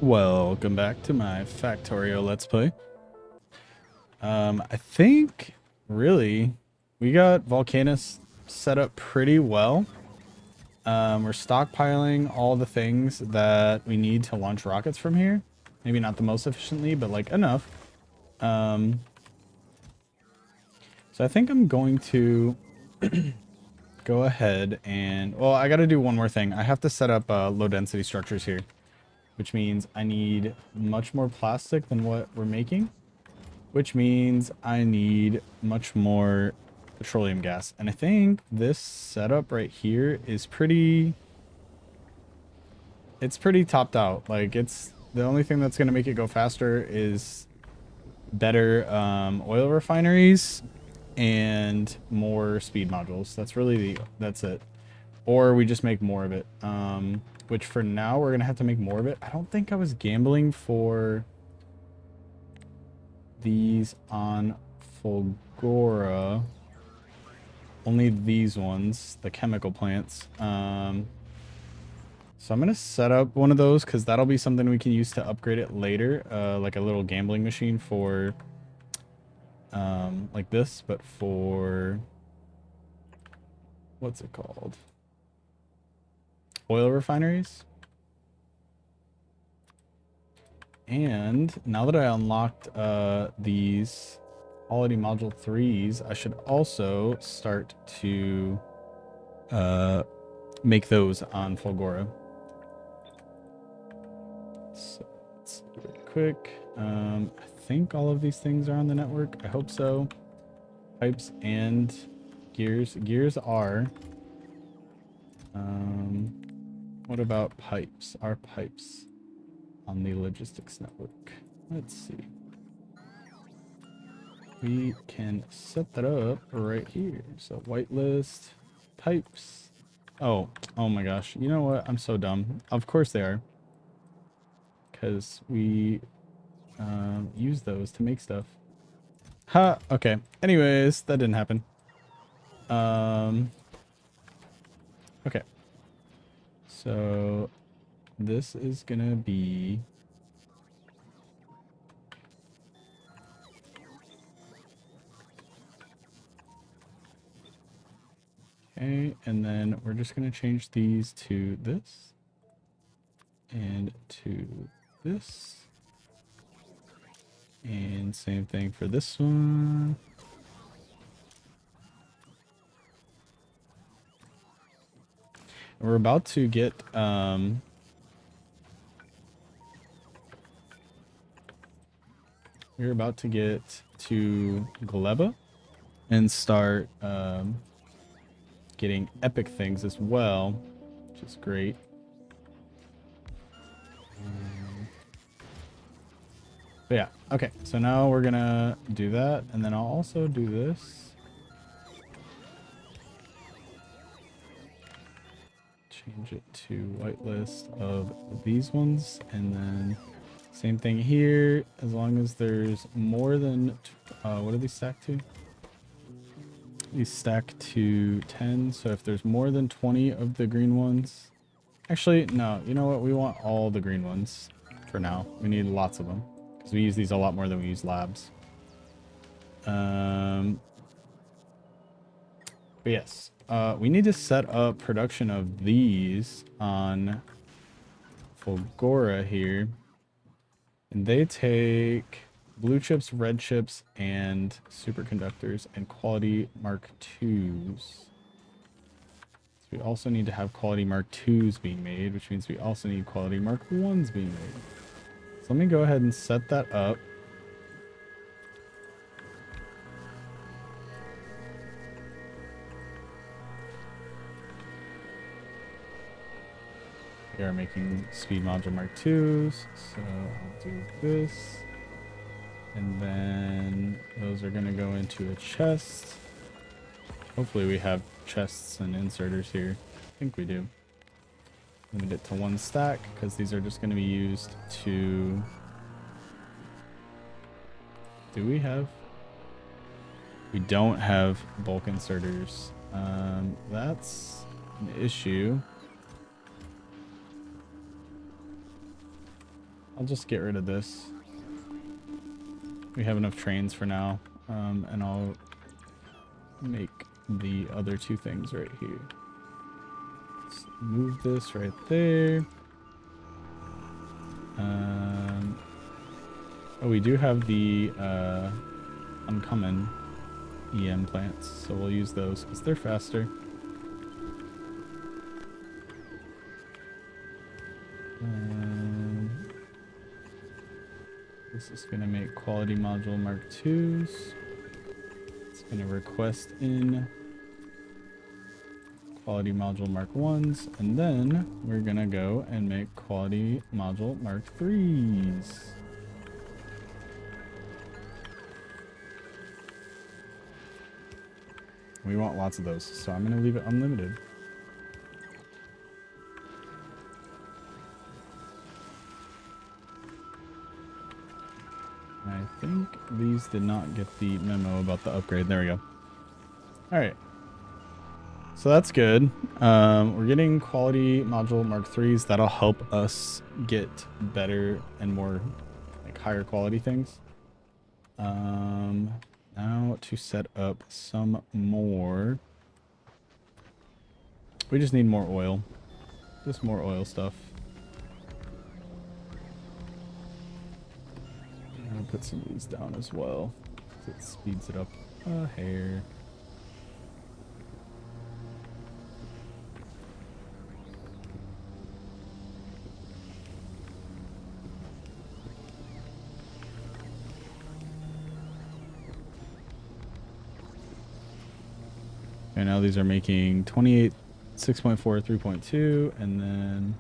Welcome back to my Factorio Let's Play. I think really we got Vulcanus set up pretty well. We're stockpiling all the things that we need to launch rockets from here. Maybe not the most efficiently, but like enough. Um, so I think I'm going to go ahead and, well, I got to do one more thing. I have to set up low density structures here, which means I need much more plastic than what we're making. Which means I need much more petroleum gas. And I think this setup right here is it's pretty topped out. Like it's the only thing that's going to make it go faster is better oil refineries and more speed modules. That's it. Or we just make more of it. Which for now we're going to have to make more of it. I don't think I was gambling for these on Fulgora. Only these ones, the chemical plants. So I'm going to set up one of those because that'll be something we can use to upgrade it later. Like a little gambling machine for like this, but for what's it called? Oil refineries. And now that I unlocked these quality module 3s, I should also start to make those on Fulgora. So let's do it quick. I think all of these things are on the network. I hope so. Pipes and gears. Gears are. What about pipes? Are pipes on the logistics network? Let's see. We can set that up right here. So whitelist, pipes. Oh my gosh. You know what? I'm so dumb. Of course they are. Because we use those to make stuff. Ha, okay. Anyways, that didn't happen. Okay. So this is gonna be okay, and then we're just gonna change these to this and to this. And same thing for this one. We're about to get we're about to get to Gleba and start getting epic things as well, which is great. But yeah, okay, so now we're gonna do that, and then I'll also do this. Change it to whitelist of these ones, and then same thing here, as long as there's more than, what do these stack to? These stack to 10, so if there's more than 20 of the green ones, actually, no, you know what, we want all the green ones for now. We need lots of them, because we use these a lot more than we use labs. But yes, we need to set up production of these on Fulgora here. And they take blue chips, red chips, and superconductors and quality Mark IIs. So we also need to have quality Mark IIs being made, which means we also need quality Mark Is being made. So let me go ahead and set that up. We are making speed module Mark IIs, so I'll do this. And then those are going to go into a chest. Hopefully we have chests and inserters here. I think we do. Limit it to 1 stack, because these are just going to be used to... Do we have... We don't have bulk inserters. That's an issue. I'll just get rid of this. We have enough trains for now. And I'll make the other two things right here. Let's move this right there. Oh, we do have the uncommon EM plants, so we'll use those because they're faster. This is going to make quality module Mark 2s. It's going to request in quality module Mark 1s, and then we're going to go and make quality module Mark 3s. We want lots of those, so I'm going to leave it unlimited. I think these did not get the memo about the upgrade. There we go. All right. So that's good. We're getting quality module Mark 3s. That'll help us get better and more like higher quality things. Now to set up some more. We just need more oil. Just more oil stuff. I'll put some of these down as well. It speeds it up a hair. And now these are making 28, 6.4, 3.2, and then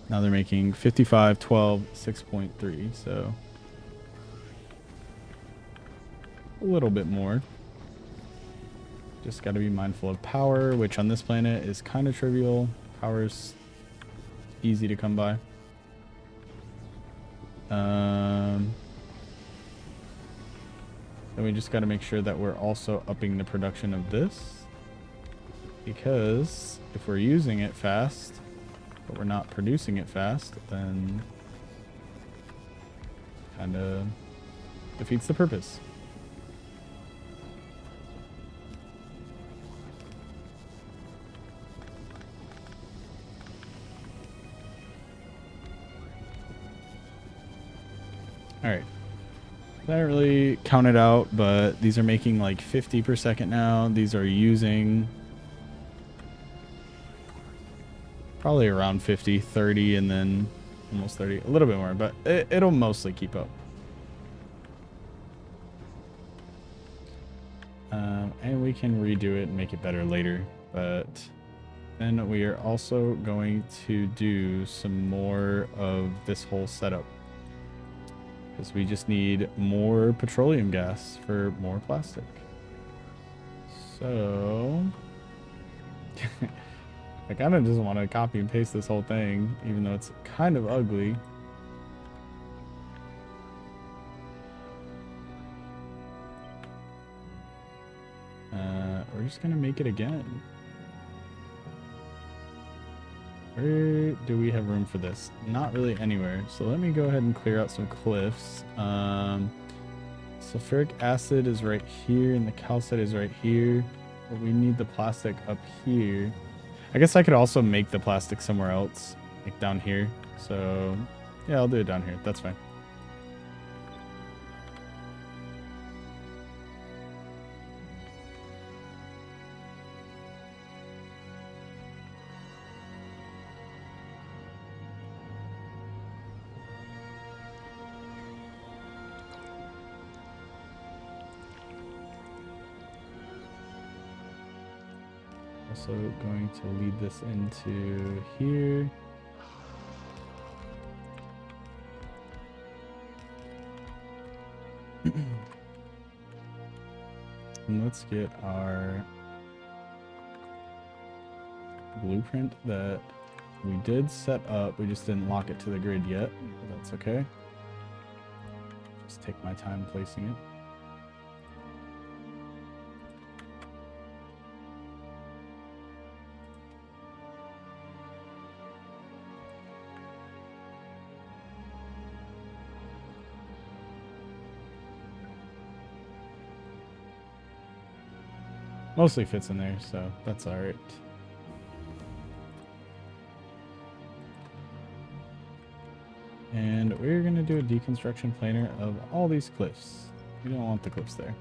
now they're making 55, 12, 6.3, so a little bit more. Just got to be mindful of power, which on this planet is kind of trivial. Power's easy to come by. Then we just got to make sure that we're also upping the production of this, because if we're using it fast, but we're not producing it fast, then kind of defeats the purpose. All right. I didn't really count it out, but these are making like 50 per second now. These are using probably around 50, 30, and then almost 30. A little bit more, but it'll mostly keep up. And we can redo it and make it better later. But then we are also going to do some more of this whole setup, because we just need more petroleum gas for more plastic. So I kind of just want to copy and paste this whole thing, even though it's kind of ugly. We're just going to make it again. Where do we have room for this? Not really anywhere. So let me go ahead and clear out some cliffs. Sulfuric acid is right here and the calcite is right here. But we need the plastic up here. I guess I could also make the plastic somewhere else, like down here. So yeah, I'll do it down here. That's fine. Also going to lead this into here. And let's get our blueprint that we did set up. We just didn't lock it to the grid yet, but that's okay. Just take my time placing it. Mostly fits in there, so that's all right. And we're gonna do a deconstruction planer of all these cliffs. We don't want the cliffs there.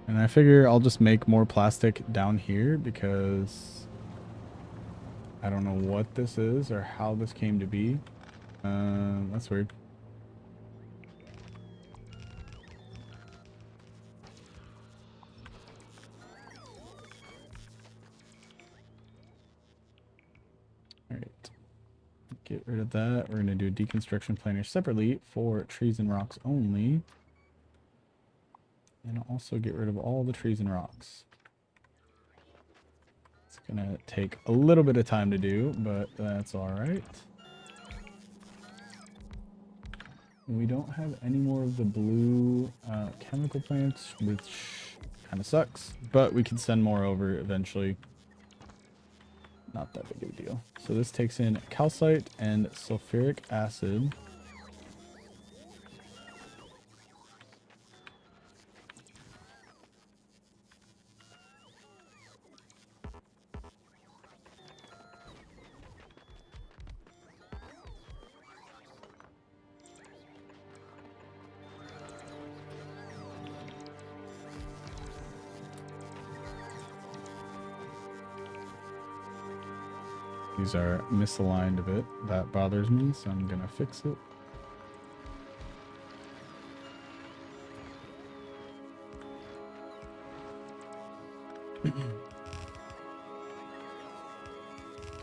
And I figure I'll just make more plastic down here because I don't know what this is or how this came to be. That's weird. All right. Get rid of that. We're going to do a deconstruction planer separately for trees and rocks only. And also get rid of all the trees and rocks. It's going to take a little bit of time to do, but that's all right. We don't have any more of the blue chemical plants, which kind of sucks, but we can send more over eventually. Not that big of a deal. So this takes in calcite and sulfuric acid. These are misaligned a bit. That bothers me, so I'm gonna fix it.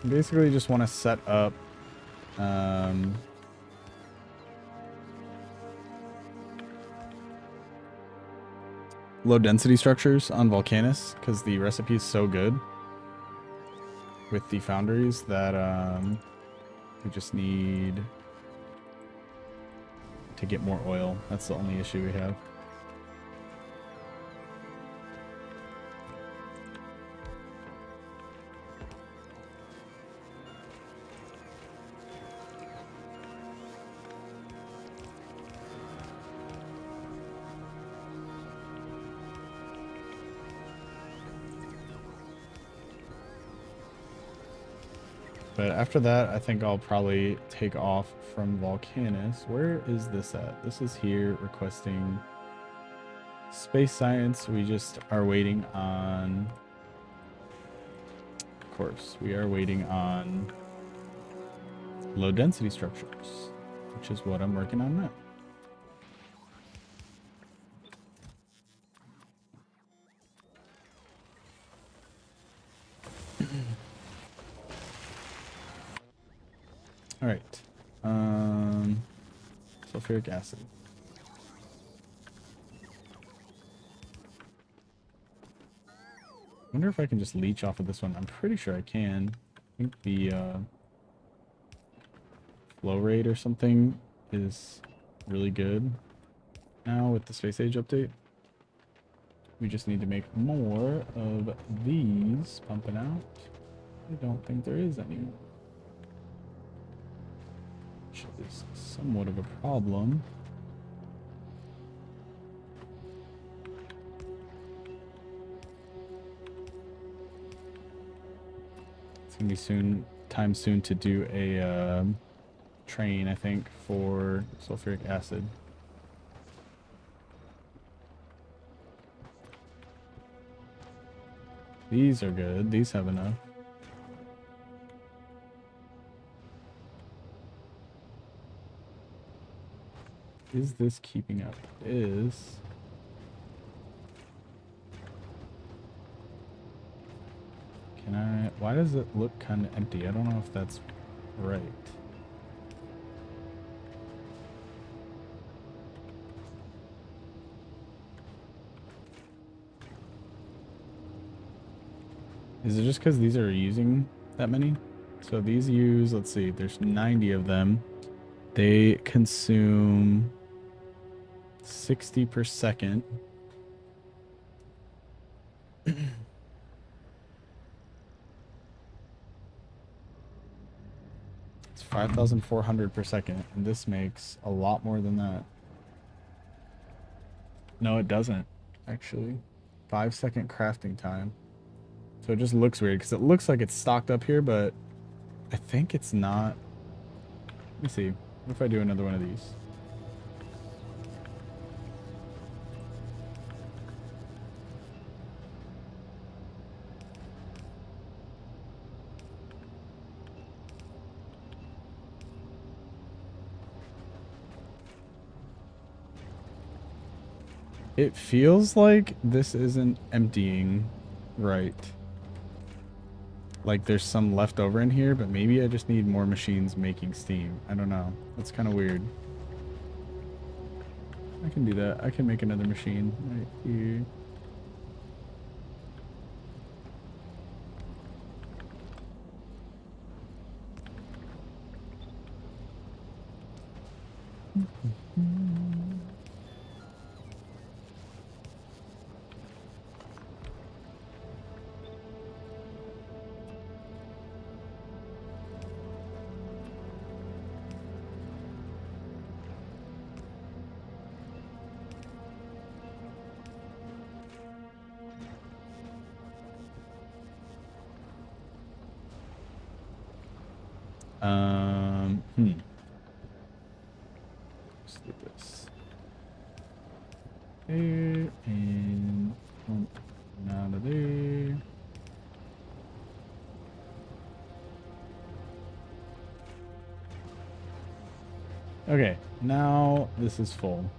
Basically just want to set up low density structures on Vulcanus because the recipe is so good with the foundries that we just need to get more oil. That's the only issue we have. But after that, I think I'll probably take off from Vulcanus. Where is this at? This is here requesting space science. We just are waiting on... Of course, we are waiting on low density structures, which is what I'm working on now. All right. Sulfuric acid. I wonder if I can just leech off of this one. I'm pretty sure I can. I think the flow rate or something is really good now with the space age update. We just need to make more of these pumping out. I don't think there is any more, which is somewhat of a problem. It's gonna be time soon to do a train, I think, for sulfuric acid. These are good. These have enough. Is this keeping up? It is. Can I... Why does it look kind of empty? I don't know if that's right. Is it just because these are using that many? So these use, let's see, there's 90 of them. They consume 60 per second. It's 5,400 per second, and this makes a lot more than that. No, it doesn't, actually. 5-second crafting time. So it just looks weird because it looks like it's stocked up here, but I think it's not. Let me see. What if I do another one of these? It feels like this isn't emptying right. Like there's some left over in here, but maybe I just need more machines making steam. I don't know. That's kind of weird. I can do that. I can make another machine right here. Hmm. Let's do this. There and one out of there. Okay, now this is full.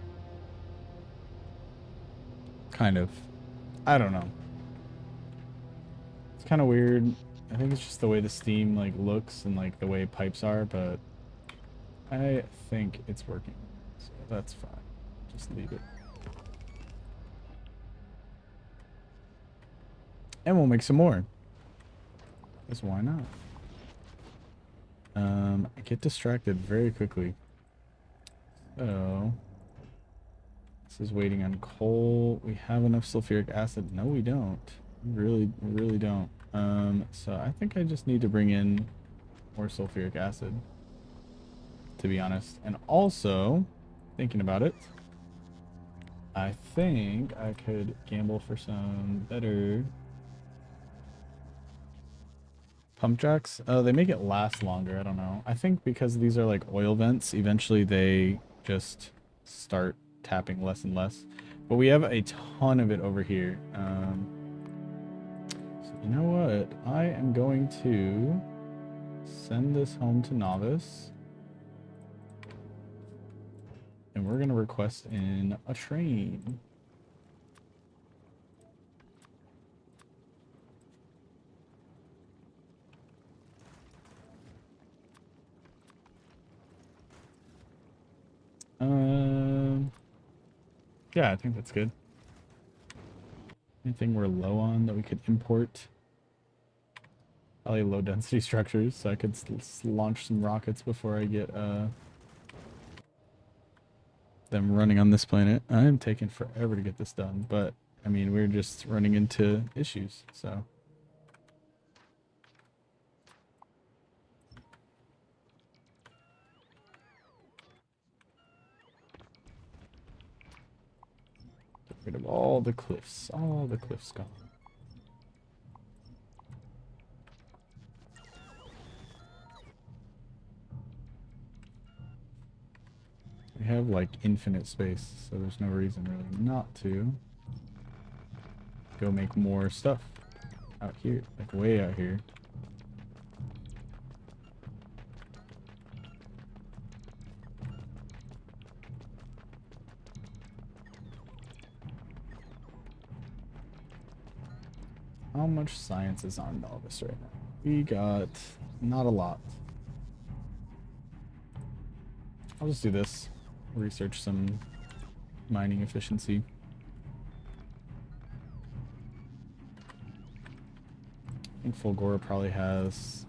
Kind of. I don't know. It's kind of weird. I think it's just the way the steam like looks and like the way pipes are, but I think it's working. So that's fine. Just leave it. And we'll make some more. Because why not? I get distracted very quickly. So this is waiting on coal. We have enough sulfuric acid. No, we don't. We really don't. So I think I just need to bring in more sulfuric acid, to be honest. And also, thinking about it, I think I could gamble for some better pump jacks. Oh, they make it last longer. I don't know. I think because these are like oil vents, eventually they just start tapping less and less. But we have a ton of it over here. So you know what? I am going to send this home to Nauvis. And we're going to request in a train. Yeah, I think that's good. Anything we're low on that we could import? Probably low density structures, so I could launch some rockets before I get them running on this planet. I am taking forever to get this done, but I mean, we're just running into issues, so. Get rid of all the cliffs gone. We have like infinite space, so there's no reason really not to go make more stuff out here, like way out here. How much science is on Nauvis right now? We got not a lot. I'll just do this. Research some mining efficiency. I think Fulgora probably has...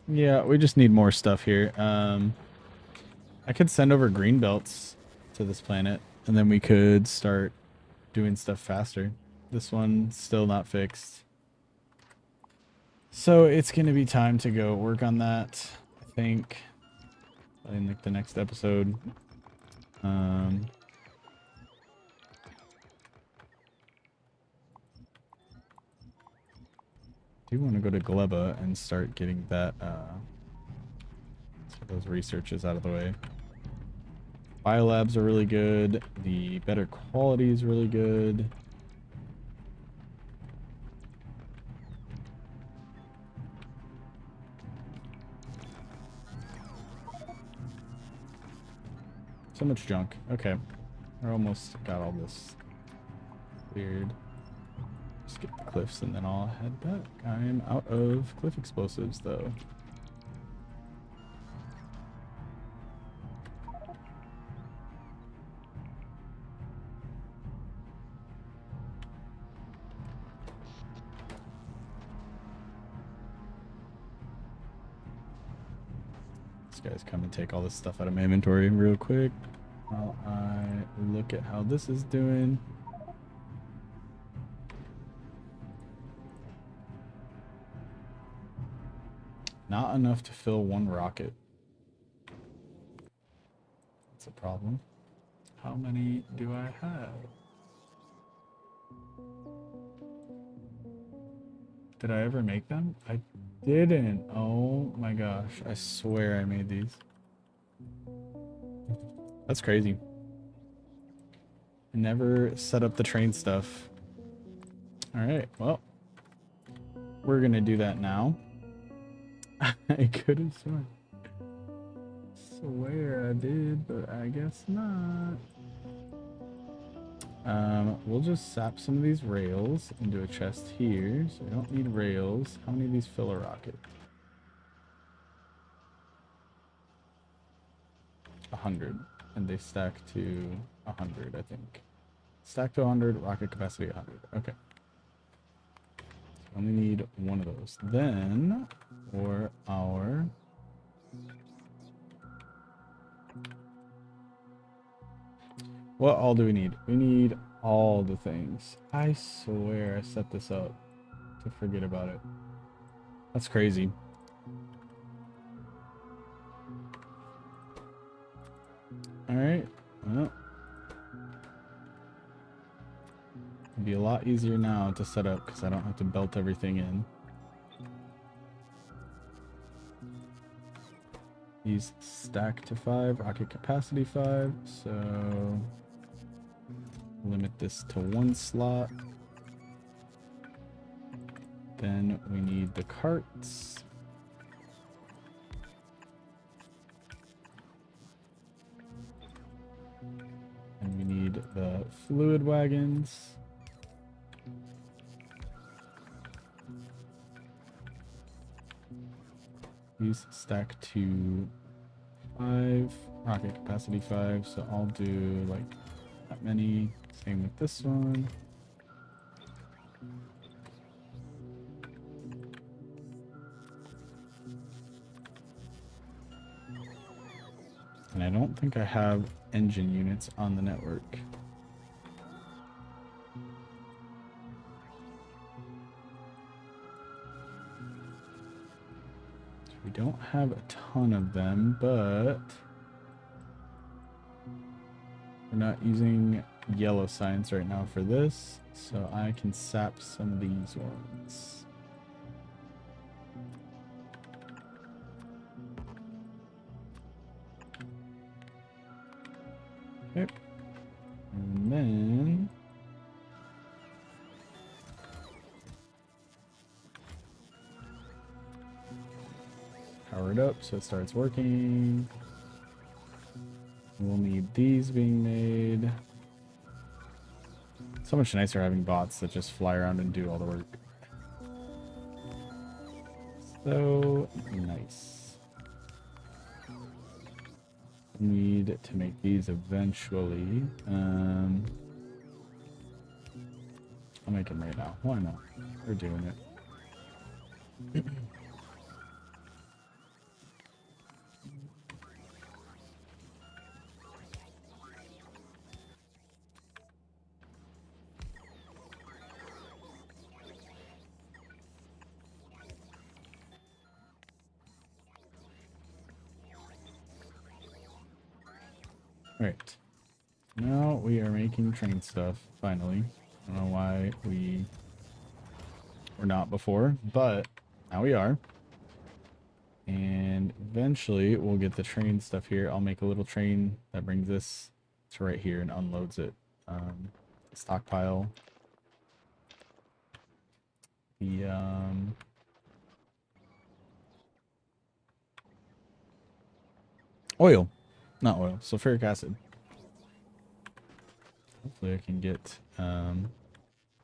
Yeah, we just need more stuff here. I could send over green belts to this planet, and then we could start doing stuff faster. This one's still not fixed. So it's gonna be time to go work on that, I think. In like the next episode. Do want to go to Gleba and start getting that those researches out of the way. Biolabs are really good. The better quality is really good. So much junk. Okay. I almost got all this cleared. Skip the cliffs and then I'll head back. I'm out of cliff explosives though. This guy's come and take all this stuff out of my inventory real quick while I look at how this is doing. Not enough to fill one rocket. That's a problem. How many do I have? Did I ever make them? I didn't. Oh my gosh. I swear I made these. That's crazy. I never set up the train stuff. Alright, well. We're gonna do that now. I could have sworn. Swear I did, but I guess not. We'll just sap some of these rails into a chest here. So we don't need rails. How many of these fill a rocket? 100. And they stack to 100, I think. Stack to 100, rocket capacity 100. Okay. So only need one of those. Then, for our... What all do we need? We need all the things. I swear I set this up to forget about it. That's crazy. Alright. Well. It'd be a lot easier now to set up because I don't have to belt everything in. These stack to 5, rocket capacity 5, so limit this to 1 slot. Then we need the carts. And we need the fluid wagons. These stack to 5, rocket capacity 5, so I'll do like that many. Same with this one. And I don't think I have engine units on the network. So we don't have a ton of them, but we're not using yellow science right now for this, so I can sap some of these ones. Okay. And then power it up so it starts working. We'll need these being made. So much nicer having bots that just fly around and do all the work. So nice. Need to make these eventually. I'll make them right now. Why not? We're doing it. Alright. Now we are making train stuff, finally. I don't know why we were not before, but now we are. And eventually we'll get the train stuff here. I'll make a little train that brings this to right here and unloads it. Stockpile. The, oil. Not oil, sulfuric acid. Hopefully I can get,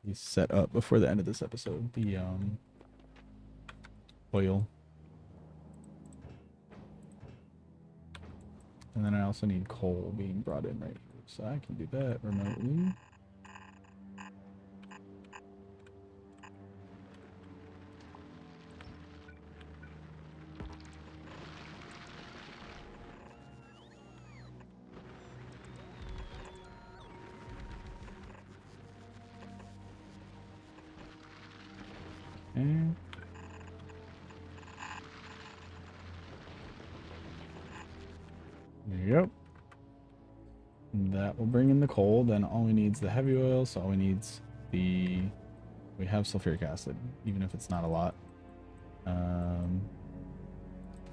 these set up before the end of this episode. The, oil. And then I also need coal being brought in right here. So I can do that remotely. Okay. There you go. That will bring in the coal. Then all we need is the heavy oil. So all we need is the... We have sulfuric acid, even if it's not a lot.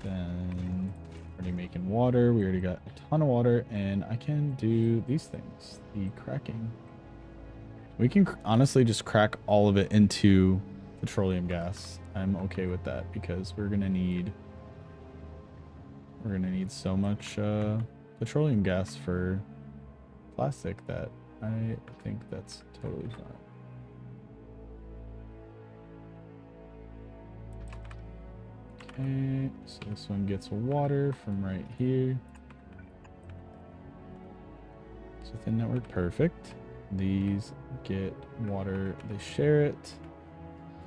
Then already making water. We already got a ton of water, and I can do these things. The cracking. We can honestly just crack all of it into petroleum gas. I'm okay with that because we're gonna need so much petroleum gas for plastic that I think that's totally fine. Okay, so this one gets water from right here. So within network, perfect. These get water, they share it.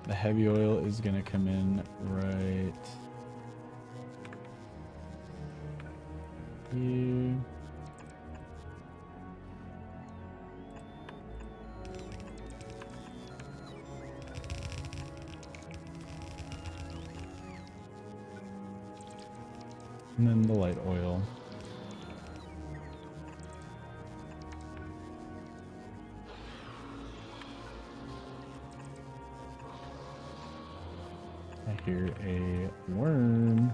The heavy oil is gonna come in right here. And then the light oil. I hear a worm.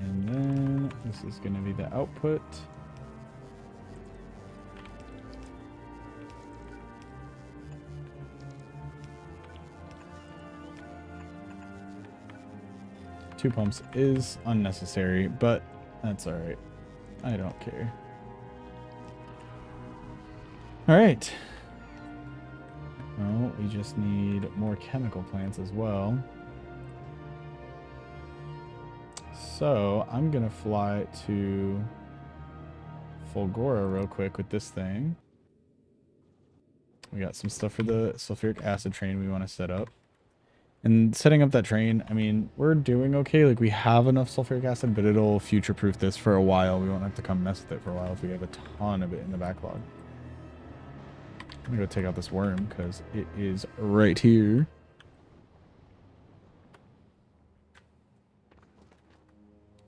And then this is going to be the output. Two pumps is unnecessary, but that's all right. I don't care. All right. Well, we just need more chemical plants as well. So I'm going to fly to Fulgora real quick with this thing. We got some stuff for the sulfuric acid train we want to set up. And setting up that train, I mean, we're doing okay. Like, we have enough sulfuric acid, but it'll future-proof this for a while. We won't have to come mess with it for a while if we have a ton of it in the backlog. I'm gonna go take out this worm, because it is right here.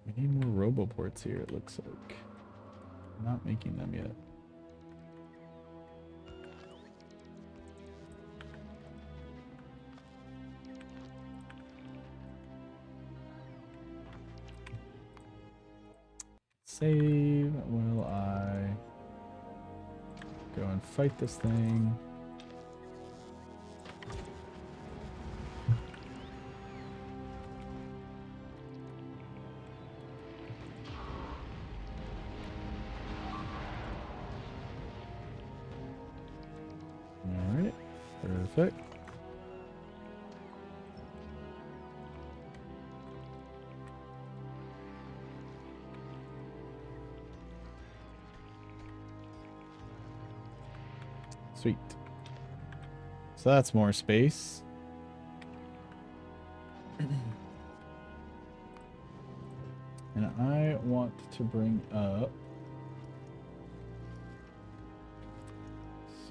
We need more roboports here, it looks like. I'm not making them yet. Save while I go and fight this thing. Alright, perfect. Sweet. So that's more space. And I want to bring up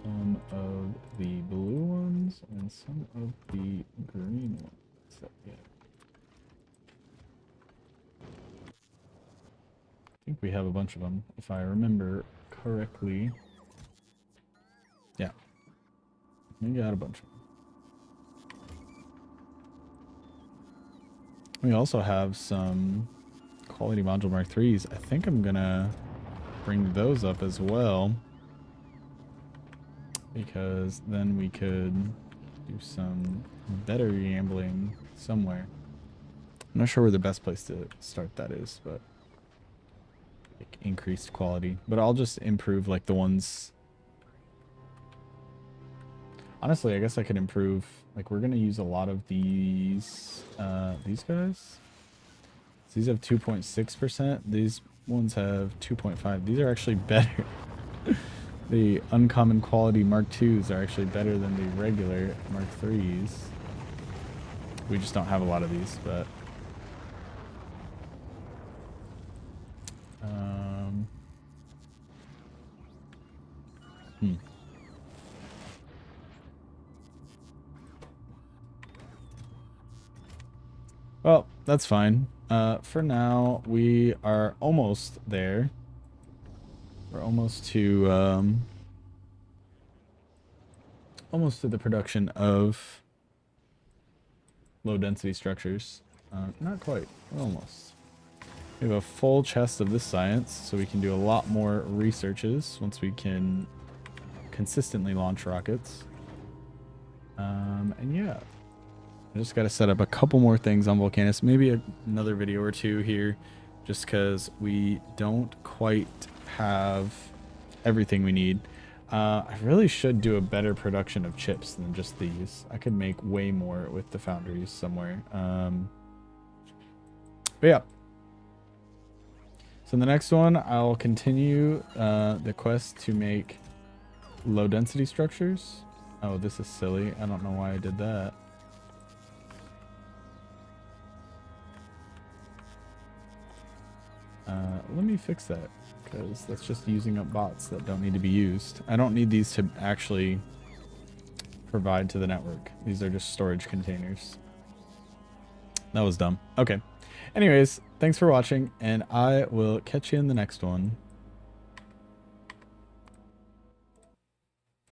some of the blue ones and some of the green ones that we have. think we have a bunch of them, if I remember correctly. Yeah, we got a bunch of them. We also have some quality module Mark 3s. I think I'm gonna bring those up as well, because then we could do some better gambling somewhere. I'm not sure where the best place to start that is, but like increased quality. But I'll just improve like the ones. Honestly, I guess I could improve. Like we're gonna use a lot of these guys. So these have 2.6%. These ones have 2.5. These are actually better. The uncommon quality Mark IIs are actually better than the regular Mark IIIs. We just don't have a lot of these, but well, that's fine. For now, we are almost there. We're almost to the production of low density structures. Not quite. We're almost. We have a full chest of this science, so we can do a lot more researches once we can consistently launch rockets. And yeah, I just got to set up a couple more things on Vulcanus, maybe another video or two here, just because we don't quite have everything we need. I really should do a better production of chips than just these. I could make way more with the foundries somewhere. But yeah. So in the next one, I'll continue the quest to make low density structures. Oh, this is silly. I don't know why I did that. Let me fix that, because that's just using up bots that don't need to be used. I don't need these to actually provide to the network. These are just storage containers. That was dumb. Okay. Anyways, thanks for watching, and I will catch you in the next one.